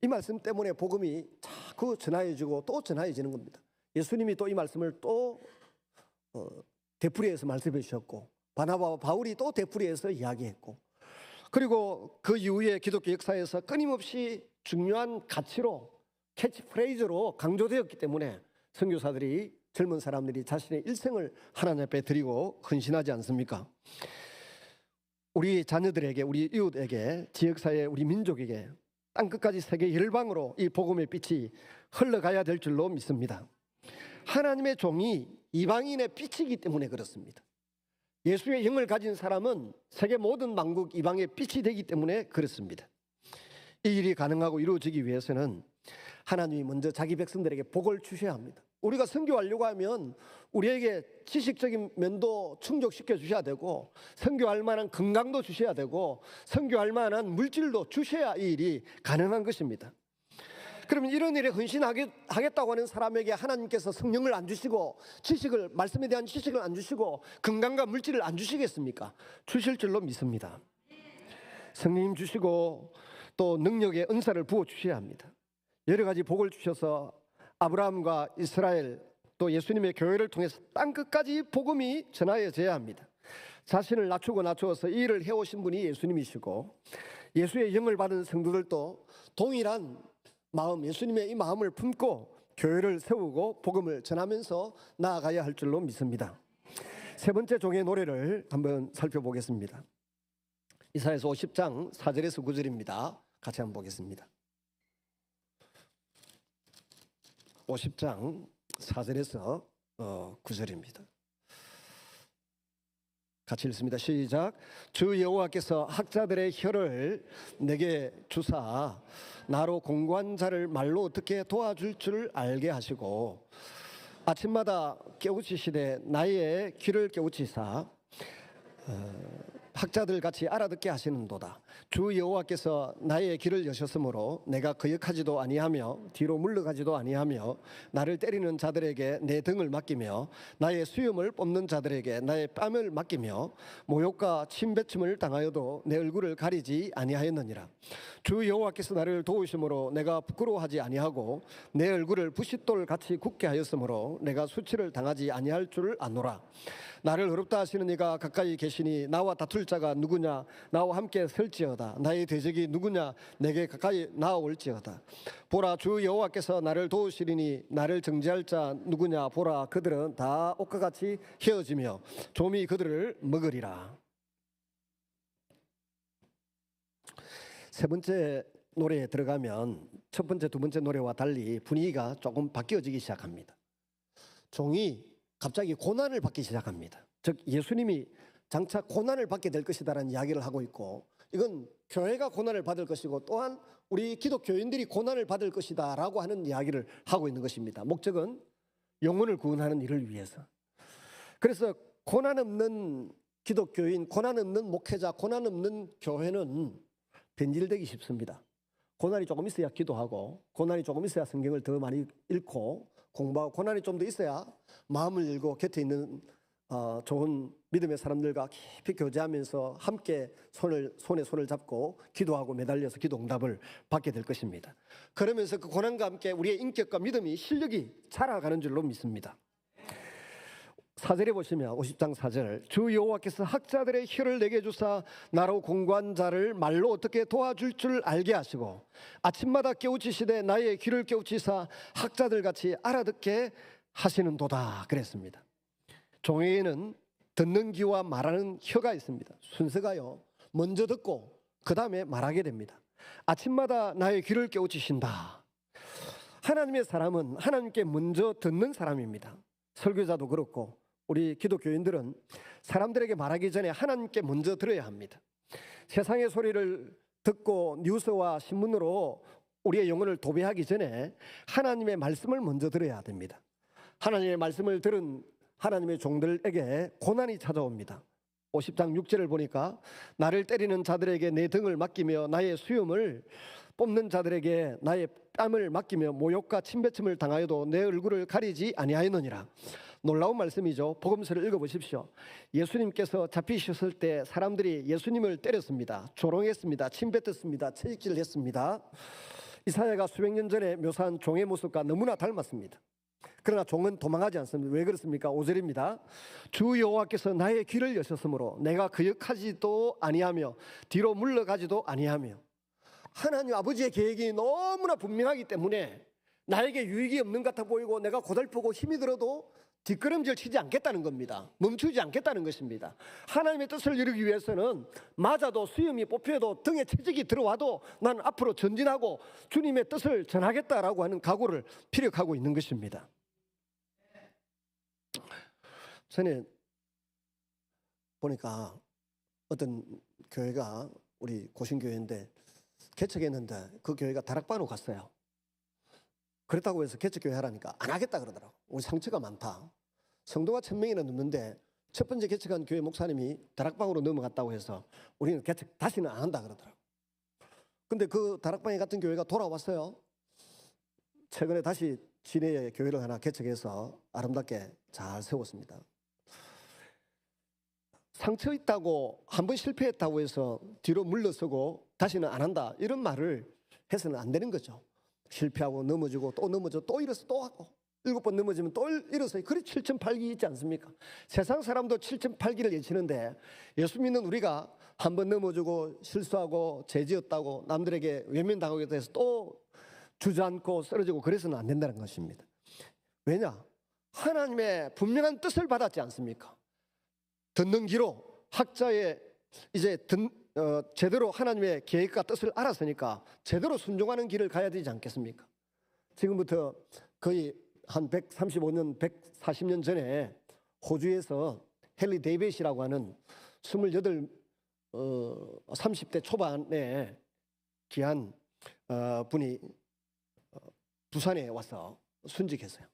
이 말씀 때문에 복음이 자꾸 전하여지고 또 전하여지는 겁니다. 예수님이 또 이 말씀을 또 되풀이해서 말씀해 주셨고, 바나바와 바울이 또 되풀이해서 이야기했고, 그리고 그 이후에 기독교 역사에서 끊임없이 중요한 가치로 캐치프레이즈로 강조되었기 때문에 선교사들이, 젊은 사람들이 자신의 일생을 하나님 앞에 드리고 헌신하지 않습니까? 우리 자녀들에게, 우리 이웃에게, 지역사회, 우리 민족에게 땅끝까지 세계 열방으로 이 복음의 빛이 흘러가야 될 줄로 믿습니다. 하나님의 종이 이방인의 빛이기 때문에 그렇습니다. 예수의 영을 가진 사람은 세계 모든 만국 이방의 빛이 되기 때문에 그렇습니다. 이 일이 가능하고 이루어지기 위해서는 하나님이 먼저 자기 백성들에게 복을 주셔야 합니다. 우리가 선교하려고 하면 우리에게 지식적인 면도 충족시켜 주셔야 되고, 선교할 만한 건강도 주셔야 되고, 선교할 만한 물질도 주셔야 이 일이 가능한 것입니다. 그러면 이런 일에 헌신하겠다고 하는 사람에게 하나님께서 성령을 안 주시고, 지식을, 말씀에 대한 지식을 안 주시고, 건강과 물질을 안 주시겠습니까? 주실 줄로 믿습니다. 성령 주시고 또 능력의 은사를 부어 주셔야 합니다. 여러 가지 복을 주셔서 아브라함과 이스라엘, 또 예수님의 교회를 통해서 땅끝까지 복음이 전하여져야 합니다. 자신을 낮추어서 이 일을 해오신 분이 예수님이시고, 예수의 영을 받은 성도들도 동일한 마음, 예수님의 이 마음을 품고 교회를 세우고 복음을 전하면서 나아가야 할 줄로 믿습니다. 세 번째 종의 노래를 한번 살펴보겠습니다. 이사야서 50장 4절에서 9절입니다. 같이 한번 보겠습니다. 50장 4절에서 9절입니다. 같이 읽습니다. 시작. 주 여호와께서 학자들의 혀를 내게 주사 나로 공고한 자를 말로 어떻게 도와줄 줄 알게 하시고, 아침마다 깨우치시되 나의 귀를 깨우치사 학자들 같이 알아듣게 하시는도다. 주 여호와께서 나의 길을 여셨으므로 내가 거역하지도 아니하며 뒤로 물러가지도 아니하며, 나를 때리는 자들에게 내 등을 맡기며 나의 수염을 뽑는 자들에게 나의 뺨을 맡기며, 모욕과 침뱉음을 당하여도 내 얼굴을 가리지 아니하였느니라. 주 여호와께서 나를 도우심으로 내가 부끄러워하지 아니하고 내 얼굴을 부싯돌 같이 굳게 하였으므로 내가 수치를 당하지 아니할 줄 아노라. 나를 어렵다 하시는 이가 가까이 계시니 나와 다툴 자가 누구냐? 나와 함께 설지어다. 나의 대적이 누구냐? 내게 가까이 나아올지어다. 보라, 주 여호와께서 나를 도우시리니 나를 정죄할 자 누구냐? 보라, 그들은 다 옥과 같이 헤어지며 좀이 그들을 먹으리라. 세 번째 노래에 들어가면 첫 번째, 두 번째 노래와 달리 분위기가 조금 바뀌어지기 시작합니다. 종이 갑자기 고난을 받기 시작합니다. 즉 예수님이 장차 고난을 받게 될 것이다라는 이야기를 하고 있고, 이건 교회가 고난을 받을 것이고 또한 우리 기독교인들이 고난을 받을 것이다 라고 하는 이야기를 하고 있는 것입니다. 목적은 영혼을 구원하는 일을 위해서. 그래서 고난 없는 기독교인, 고난 없는 목회자, 고난 없는 교회는 변질되기 쉽습니다. 고난이 조금 있어야 기도하고, 고난이 조금 있어야 성경을 더 많이 읽고 공부하고, 고난이 좀 더 있어야 마음을 열고 곁에 있는 좋은 믿음의 사람들과 깊이 교제하면서 함께 손에 손을 잡고 기도하고 매달려서 기도 응답을 받게 될 것입니다. 그러면서 그 고난과 함께 우리의 인격과 믿음이, 실력이 자라가는 줄로 믿습니다. 4절에 보시면 50장 4절, 주 여호와께서 학자들의 혀를 내게 주사 나로 공고한 자를 말로 어떻게 도와줄 줄 알게 하시고, 아침마다 깨우치시되 나의 귀를 깨우치사 학자들 같이 알아듣게 하시는도다 그랬습니다. 종에게는 듣는 귀와 말하는 혀가 있습니다. 순서가요, 먼저 듣고 그 다음에 말하게 됩니다. 아침마다 나의 귀를 깨우치신다. 하나님의 사람은 하나님께 먼저 듣는 사람입니다. 설교자도 그렇고 우리 기독교인들은 사람들에게 말하기 전에 하나님께 먼저 들어야 합니다. 세상의 소리를 듣고 뉴스와 신문으로 우리의 영혼을 도배하기 전에 하나님의 말씀을 먼저 들어야 됩니다. 하나님의 말씀을 들은 하나님의 종들에게 고난이 찾아옵니다. 50장 6절을 보니까 나를 때리는 자들에게 내 등을 맡기며 나의 수염을 뽑는 자들에게 나의 뺨을 맡기며 모욕과 침뱉음을 당하여도 내 얼굴을 가리지 아니하였느니라. 놀라운 말씀이죠. 복음서를 읽어보십시오. 예수님께서 잡히셨을 때 사람들이 예수님을 때렸습니다. 조롱했습니다. 침뱉었습니다. 채찍질을 했습니다. 이사야가 수백 년 전에 묘사한 종의 모습과 너무나 닮았습니다. 그러나 종은 도망하지 않습니다. 왜 그렇습니까? 5절입니다. 주 여호와께서 나의 귀를 여셨으므로 내가 거역하지도 아니하며 뒤로 물러가지도 아니하며. 하나님 아버지의 계획이 너무나 분명하기 때문에 나에게 유익이 없는 것 같아 보이고 내가 고달프고 힘이 들어도 뒷걸음질 치지 않겠다는 겁니다. 멈추지 않겠다는 것입니다. 하나님의 뜻을 이루기 위해서는 맞아도 수염이 뽑혀도 등에 채찍이 들어와도 난 앞으로 전진하고 주님의 뜻을 전하겠다라고 하는 각오를 피력하고 있는 것입니다. 전에 보니까 어떤 교회가 우리 고신교회인데 개척했는데 그 교회가 다락방으로 갔어요. 그렇다고 해서 개척교회 하라니까 안 하겠다 그러더라고. 우리 상처가 많다. 성도가 1000명이나 넘는데 첫 번째 개척한 교회 목사님이 다락방으로 넘어갔다고 해서 우리는 개척 다시는 안 한다 그러더라고. 근데 그 다락방에 같은 교회가 돌아왔어요. 최근에 다시 시내에 교회를 하나 개척해서 아름답게 잘 세웠습니다. 상처 있다고 한 번 실패했다고 해서 뒤로 물러서고 다시는 안 한다 이런 말을 해서는 안 되는 거죠. 실패하고 넘어지고 또 넘어져 또 일어서 또 하고 7번 넘어지면 또 일어서 그래 7,008기 있지 않습니까? 세상 사람도 7,008기를 예치는데 예수 믿는 우리가 한 번 넘어지고 실수하고 죄지었다고 남들에게 외면당하게 해서 또 주저앉고 쓰러지고 그래서는 안 된다는 것입니다. 왜냐? 하나님의 분명한 뜻을 받았지 않습니까? 듣는 귀로 학자의 이제 제대로 하나님의 계획과 뜻을 알았으니까 제대로 순종하는 길을 가야 되지 않겠습니까? 지금부터 거의 한 135년, 140년 전에 호주에서 헨리 데이빗이라고 하는 28, 30대 초반에 귀한 분이 부산에 와서 순직했어요.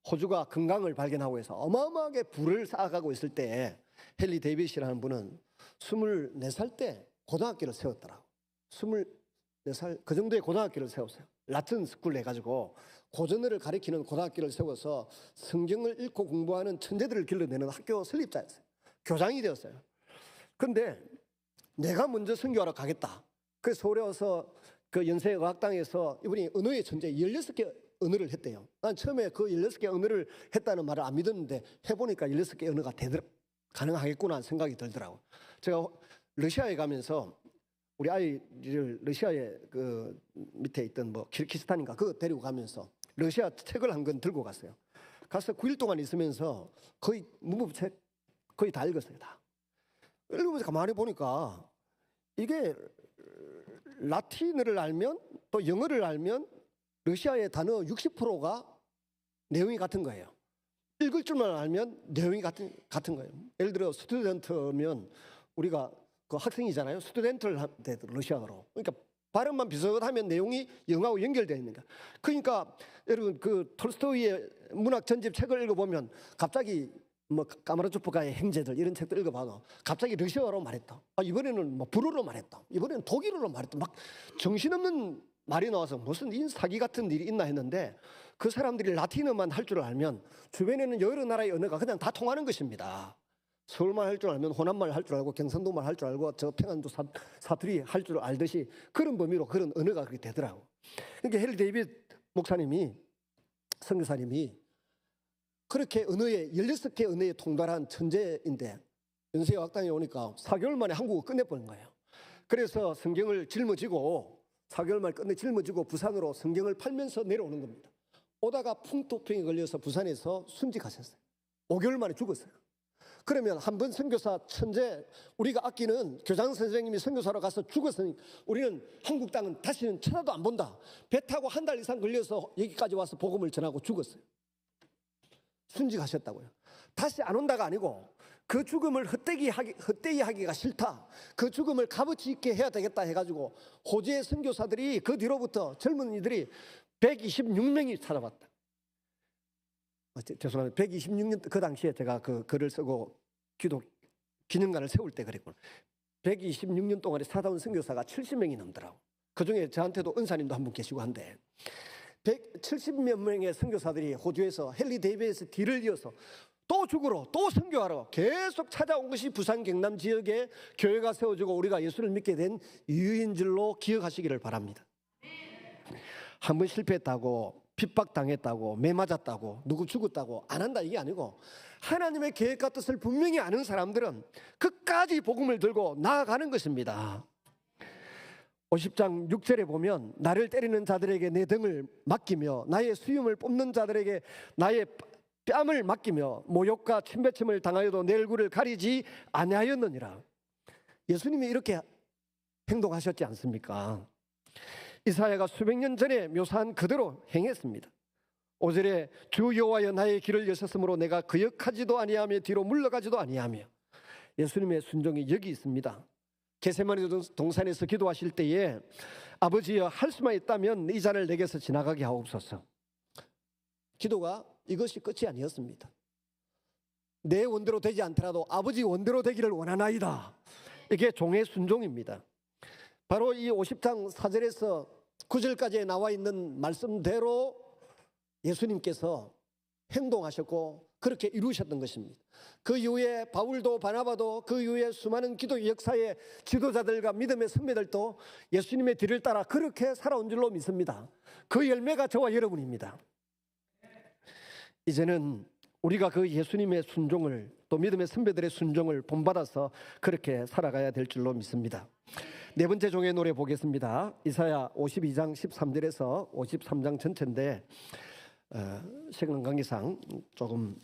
호주가 금강을 발견하고 해서 어마어마하게 불을 쌓아가고 있을 때 헨리 데이빗이라는 분은 24살 때 고등학교를 세웠더라고. 24살 그 정도의 고등학교를 세웠어요. 라틴 스쿨 해가지고 고전어를 가리키는 고등학교를 세워서 성경을 읽고 공부하는 천재들을 길러내는 학교 설립자였어요. 교장이 되었어요. 그런데 내가 먼저 선교하러 가겠다. 그래서 서울에 와서 그 연세의학당에서 이분이 언어의 천재 16개 언어를 했대요. 난 처음에 그 16개 언어를 했다는 말을 안 믿었는데 해보니까 16개 언어가 가능하겠구나 생각이 들더라고. 제가 러시아에 가면서 우리 아이를 러시아에 그 밑에 있던 뭐 키르기스탄인가 그거 데리고 가면서 러시아 책을 한 권 들고 갔어요. 가서 9일 동안 있으면서 거의 문법책 거의 다 읽었어요. 다. 읽으면서 가만히 보니까 이게 라틴어를 알면 또 영어를 알면 러시아의 단어 60%가 내용이 같은 거예요. 읽을 줄만 알면 내용이 같은 거예요. 예를 들어 스튜던트면 우리가 그 학생이잖아요. 스튜던트를 하는데 러시아어로. 그러니까 발음만 비슷하면 내용이 영어하고 연결되어 있는 거야. 그러니까 여러분 그 톨스토이의 문학 전집 책을 읽어보면 갑자기 뭐 까마르초프가의 행제들 이런 책도 읽어봐도 갑자기 러시아어로 말했다. 이번에는 뭐 불어로 말했다. 이번에는 독일어로 말했다. 막 정신없는 말이 나와서 무슨 사기 같은 일이 있나 했는데 그 사람들이 라틴어만 할 줄 알면 주변에는 여러 나라의 언어가 그냥 다 통하는 것입니다. 서울말 할 줄 알면 호남말 할 줄 알고 경상도말 할 줄 알고 저 평안도 사투리 할 줄 알듯이 그런 범위로 그런 언어가 그렇게 되더라고. 그러니까 헨리 데이빗 목사님이 선교사님이 그렇게 언어에 16개 언어에 통달한 천재인데 연세의학당에 오니까 4개월 만에 한국어 끝내버린 거예요. 그래서 성경을 짊어지고 4개월 만에 끝내 짊어지고 부산으로 성경을 팔면서 내려오는 겁니다. 오다가 풍토병에 걸려서 부산에서 순직하셨어요. 5개월 만에 죽었어요. 그러면 한 번 선교사 천재 우리가 아끼는 교장 선생님이 선교사로 가서 죽었으니 우리는 한국 땅은 다시는 쳐다도 안 본다. 배 타고 한 달 이상 걸려서 여기까지 와서 복음을 전하고 죽었어요. 순직하셨다고요. 다시 안 온다가 아니고 그 죽음을 헛되이 하기가 싫다. 그 죽음을 값어치 있게 해야 되겠다 해가지고 호주의 선교사들이 그 뒤로부터 젊은이들이 126명이 찾아왔다. 죄송합니다. 126년 그 당시에 제가 그 글을 쓰고 기도 기념관을 세울 때 그랬구나. 126년 동안에 찾아온 선교사가 70명이 넘더라고. 그중에 저한테도 은사님도 한 분 계시고 한데 170몇 명의 선교사들이 호주에서 헨리 데이빗의 뒤를 이어서 또 죽으러 또 선교하러 계속 찾아온 것이 부산 경남 지역에 교회가 세워지고 우리가 예수를 믿게 된 이유인 줄로 기억하시기를 바랍니다. 한 번 실패했다고 핍박당했다고 매 맞았다고 누구 죽었다고 안 한다 이게 아니고 하나님의 계획과 뜻을 분명히 아는 사람들은 끝까지 복음을 들고 나아가는 것입니다. 50장 6절에 보면 나를 때리는 자들에게 내 등을 맡기며 나의 수염을 뽑는 자들에게 나의 뺨을 맡기며 모욕과 침뱉음을 당하여도 내 얼굴을 가리지 아니하였느니라. 예수님이 이렇게 행동하셨지 않습니까? 이사야가 수백 년 전에 묘사한 그대로 행했습니다. 5절에 주 여호와여 나의 길을 여셨으므로 내가 거역하지도 아니하며 뒤로 물러가지도 아니하며. 예수님의 순종이 여기 있습니다. 겟세마네 동산에서 기도하실 때에 아버지여 할 수만 있다면 이 잔을 내게서 지나가게 하옵소서. 기도가 이것이 끝이 아니었습니다. 내 원대로 되지 않더라도 아버지 원대로 되기를 원하나이다. 이게 종의 순종입니다. 바로 이 50장 4절에서 9절까지 나와 있는 말씀대로 예수님께서 행동하셨고 그렇게 이루셨던 것입니다. 그 이후에 바울도 바나바도 그 이후에 수많은 기도 역사의 지도자들과 믿음의 선배들도 예수님의 뒤를 따라 그렇게 살아온 줄로 믿습니다. 그 열매가 저와 여러분입니다. 이제는 우리가 그 예수님의 순종을 또 믿음의 선배들의 순종을 본받아서 그렇게 살아가야 될 줄로 믿습니다. 네 번째 종의 노래 보겠습니다. 이사야 52장 13절에서 53장 전체인데 시간 관계상 조금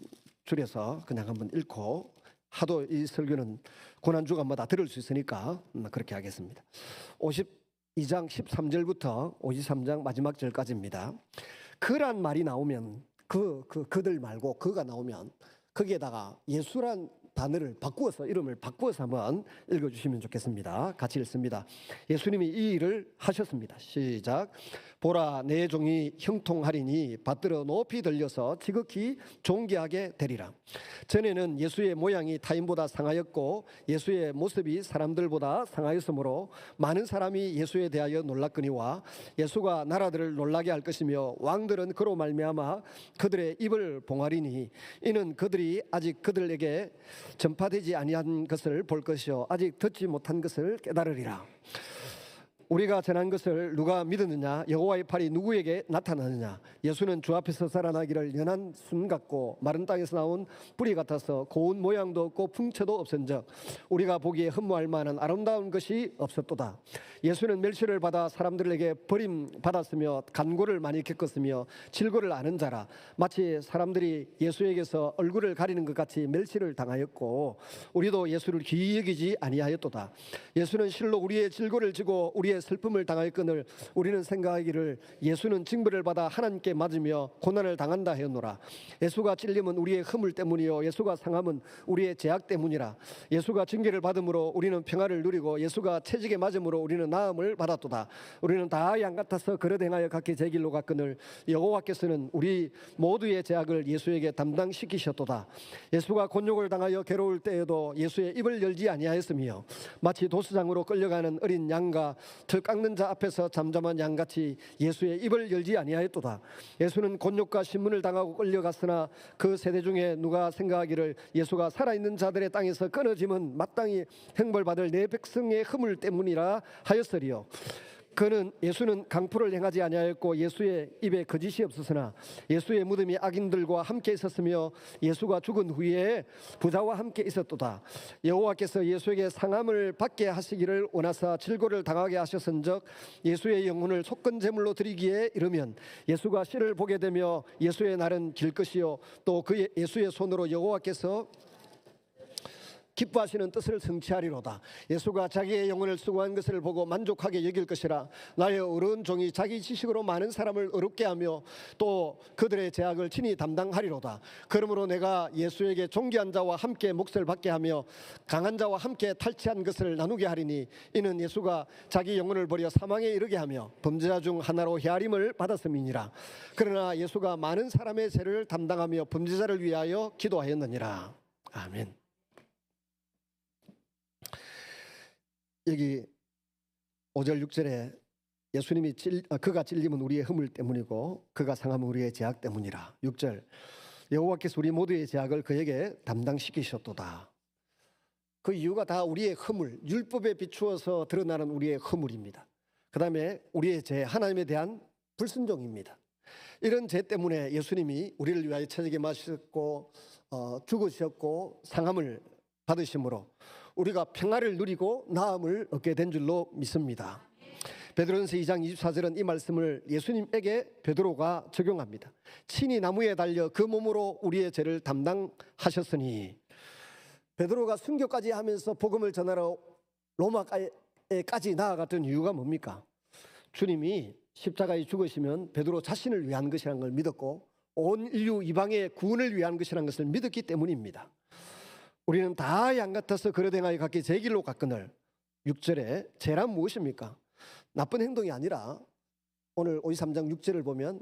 줄여서 그냥 한번 읽고 하도 이 설교는 고난주간마다 들을 수 있으니까 그렇게 하겠습니다. 52장 13절부터 53장 마지막 절까지입니다. 그란 말이 나오면 그들 말고 그가 나오면 거기에다가 예수란 단어를 바꾸어서 이름을 바꾸어서 한번 읽어주시면 좋겠습니다. 같이 읽습니다. 예수님이 이 일을 하셨습니다. 시작. 보라 내 종이 형통하리니 받들어 높이 들려서 지극히 존귀하게 되리라. 전에는 예수의 모양이 타인보다 상하였고 예수의 모습이 사람들보다 상하였으므로 많은 사람이 예수에 대하여 놀랐거니와 예수가 나라들을 놀라게 할 것이며 왕들은 그로 말미암아 그들의 입을 봉하리니 이는 그들이 아직 그들에게 전파되지 아니한 것을 볼 것이요 아직 듣지 못한 것을 깨달으리라. 우리가 전한 것을 누가 믿었느냐? 여호와의 팔이 누구에게 나타나느냐? 예수는 주 앞에서 살아나기를 연한 순 같고 마른 땅에서 나온 뿌리 같아서 고운 모양도 없고 풍채도 없은즉 우리가 보기에 흠모할 만한 아름다운 것이 없었도다. 예수는 멸시를 받아 사람들에게 버림받았으며 간고를 많이 겪었으며 질고를 아는 자라. 마치 사람들이 예수에게서 얼굴을 가리는 것 같이 멸시를 당하였고 우리도 예수를 귀히 여기지 아니하였도다. 예수는 실로 우리의 질고를 지고 우리의 슬픔을 당하였거늘 우리는 생각하기를 예수는 징벌을 받아 하나님께 맞으며 고난을 당한다 하였노라. 예수가 찔림은 우리의 허물 때문이요 예수가 상함은 우리의 죄악 때문이라. 예수가 징계를 받음으로 우리는 평화를 누리고 예수가 채찍에 맞음으로 우리는 나음을 받았도다. 우리는 다 양 같아서 그릇 행하여 각기 제 길로 갔거늘 여호와께서는 우리 모두의 죄악을 예수에게 담당시키셨도다. 예수가 곤욕을 당하여 괴로울 때에도 예수의 입을 열지 아니하였으며 마치 도수장으로 끌려가는 어린 양과 털 깎는 자 앞에서 잠잠한 양같이 예수의 입을 열지 아니하였도다. 예수는 곤욕과 신문을 당하고 끌려갔으나 그 세대 중에 누가 생각하기를 예수가 살아있는 자들의 땅에서 끊어짐은 마땅히 형벌받을 내 백성의 허물 때문이라 하였으리요. 예수는 강포를 행하지 아니하였고 예수의 입에 거짓이 없었으나 예수의 무덤이 악인들과 함께 있었으며 예수가 죽은 후에 부자와 함께 있었도다. 여호와께서 예수에게 상함을 받게 하시기를 원하사 질고를 당하게 하셨은즉 예수의 영혼을 속건 제물로 드리기에 이르면 예수가 씨를 보게 되며 예수의 날은 길 것이요 또 그 예수의 손으로 여호와께서 기뻐하시는 뜻을 성취하리로다. 예수가 자기의 영혼을 수고한 것을 보고 만족하게 여길 것이라. 나의 어려운 종이 자기 지식으로 많은 사람을 어렵게 하며 또 그들의 죄악을 친히 담당하리로다. 그러므로 내가 예수에게 존귀한 자와 함께 몫을 받게 하며 강한 자와 함께 탈취한 것을 나누게 하리니 이는 예수가 자기 영혼을 버려 사망에 이르게 하며 범죄자 중 하나로 헤아림을 받았음이니라. 그러나 예수가 많은 사람의 죄를 담당하며 범죄자를 위하여 기도하였느니라. 아멘. 여기 5절 6절에 예수님이 그가 찔림은 우리의 허물 때문이고 그가 상함은 우리의 죄악 때문이라. 6절 여호와께서 우리 모두의 죄악을 그에게 담당시키셨도다. 그 이유가 다 우리의 허물, 율법에 비추어서 드러나는 우리의 허물입니다. 그 다음에 우리의 죄, 하나님에 대한 불순종입니다. 이런 죄 때문에 예수님이 우리를 위하여 채찍에 맞으셨고 죽으셨고 상함을 받으심으로 우리가 평화를 누리고 나음을 얻게 된 줄로 믿습니다. 베드로전서 2장 24절은 이 말씀을 예수님에게 베드로가 적용합니다. 친히 나무에 달려 그 몸으로 우리의 죄를 담당하셨으니. 베드로가 순교까지 하면서 복음을 전하러 로마까지 나아갔던 이유가 뭡니까? 주님이 십자가에 죽으시면 베드로 자신을 위한 것이라는 걸 믿었고 온 인류 이방의 구원을 위한 것이라는 것을 믿었기 때문입니다. 우리는 다 양 같아서 그릇 행하여 각기 제 길로 갔거늘. 6절에 죄란 무엇입니까? 나쁜 행동이 아니라 오늘 53장 6절을 보면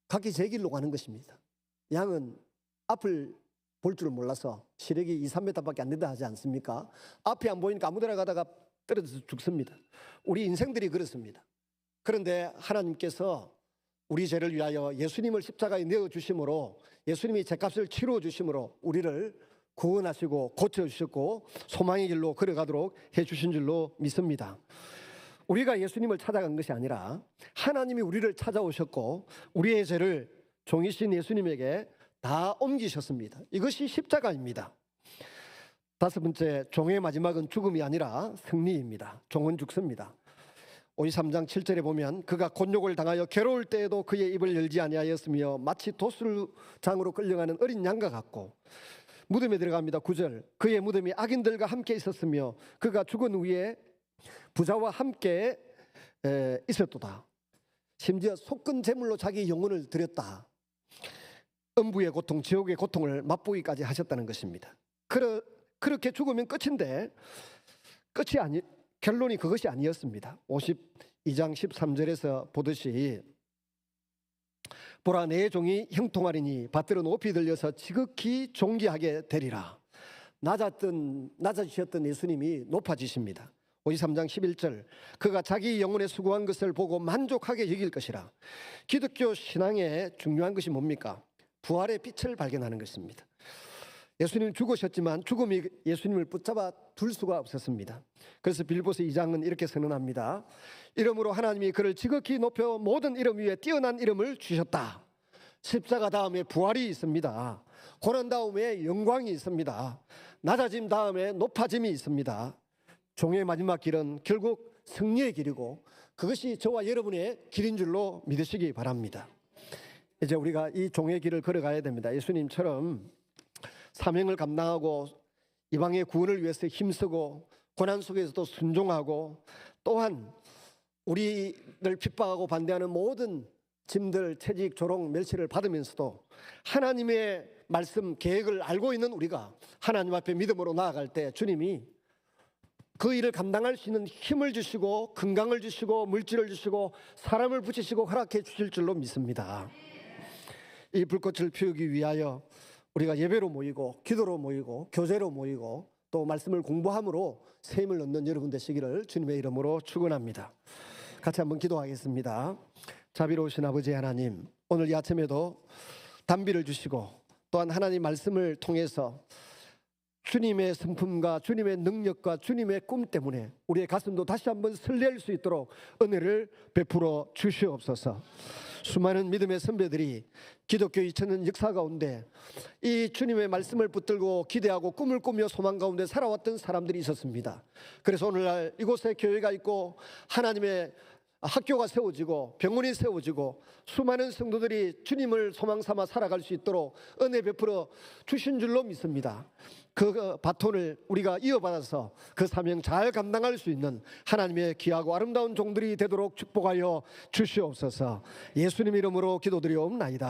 각기 제 길로 가는 것입니다. 양은 앞을 볼 줄 몰라서 시력이 2, 3m밖에 안 된다 하지 않습니까? 앞이 안 보이니까 아무 데나 가다가 떨어져서 죽습니다. 우리 인생들이 그렇습니다. 그런데 하나님께서 우리 죄를 위하여 예수님을 십자가에 내어주심으로, 예수님이 죄값을 치러 주심으로 우리를 구원하시고 고쳐주셨고 소망의 길로 걸어가도록 해주신 줄로 믿습니다. 우리가 예수님을 찾아간 것이 아니라 하나님이 우리를 찾아오셨고 우리의 죄를 종이신 예수님에게 다 옮기셨습니다. 이것이 십자가입니다. 다섯 번째, 종의 마지막은 죽음이 아니라 승리입니다. 종은 죽습니다. 53장 7절에 보면 그가 곤욕을 당하여 괴로울 때에도 그의 입을 열지 아니하였으며 마치 도술장으로 끌려가는 어린 양과 같고, 무덤에 들어갑니다. 9절, 그의 무덤이 악인들과 함께 있었으며 그가 죽은 후에 부자와 함께 있었도다. 심지어 속건 제물로 자기 영혼을 드렸다. 음부의 고통, 지옥의 고통을 맛보기까지 하셨다는 것입니다. 그렇게 죽으면 끝인데 결론이 그것이 아니었습니다. 52장 13절에서 보듯이 보라, 내 종이 형통하리니 밭들은 높이 들려서 지극히 존귀하게 되리라. 낮아지셨던 예수님이 높아지십니다. 53장 11절, 그가 자기 영혼에 수고한 것을 보고 만족하게 여길 것이라. 기독교 신앙의 중요한 것이 뭡니까? 부활의 빛을 발견하는 것입니다. 예수님 죽으셨지만 죽음이 예수님을 붙잡아 둘 수가 없었습니다. 그래서 빌립보서 2장은 이렇게 선언합니다. 이름으로 하나님이 그를 지극히 높여 모든 이름 위에 뛰어난 이름을 주셨다. 십자가 다음에 부활이 있습니다. 고난 다음에 영광이 있습니다. 낮아짐 다음에 높아짐이 있습니다. 종의 마지막 길은 결국 승리의 길이고 그것이 저와 여러분의 길인 줄로 믿으시기 바랍니다. 이제 우리가 이 종의 길을 걸어가야 됩니다. 예수님처럼 사명을 감당하고 이방의 구원을 위해서 힘쓰고 고난 속에서도 순종하고, 또한 우리를 핍박하고 반대하는 모든 짐들, 채직, 조롱, 멸시를 받으면서도 하나님의 말씀, 계획을 알고 있는 우리가 하나님 앞에 믿음으로 나아갈 때 주님이 그 일을 감당할 수 있는 힘을 주시고 건강을 주시고 물질을 주시고 사람을 붙이시고 허락해 주실 줄로 믿습니다. 이 불꽃을 피우기 위하여 우리가 예배로 모이고 기도로 모이고 교제로 모이고 또 말씀을 공부함으로 새 힘을 얻는 여러분 되시기를 주님의 이름으로 축원합니다. 같이 한번 기도하겠습니다. 자비로우신 아버지 하나님, 오늘 이 아침에도 단비를 주시고 또한 하나님 말씀을 통해서 주님의 성품과 주님의 능력과 주님의 꿈 때문에 우리의 가슴도 다시 한번 설렐 수 있도록 은혜를 베풀어 주시옵소서. 수많은 믿음의 선배들이 기독교 2000년 역사 가운데 이 주님의 말씀을 붙들고 기대하고 꿈을 꾸며 소망 가운데 살아왔던 사람들이 있었습니다. 그래서 오늘날 이곳에 교회가 있고 하나님의 학교가 세워지고 병원이 세워지고 수많은 성도들이 주님을 소망 삼아 살아갈 수 있도록 은혜 베풀어 주신 줄로 믿습니다. 그 바톤을 우리가 이어받아서 그 사명 잘 감당할 수 있는 하나님의 귀하고 아름다운 종들이 되도록 축복하여 주시옵소서. 예수님 이름으로 기도드리옵나이다.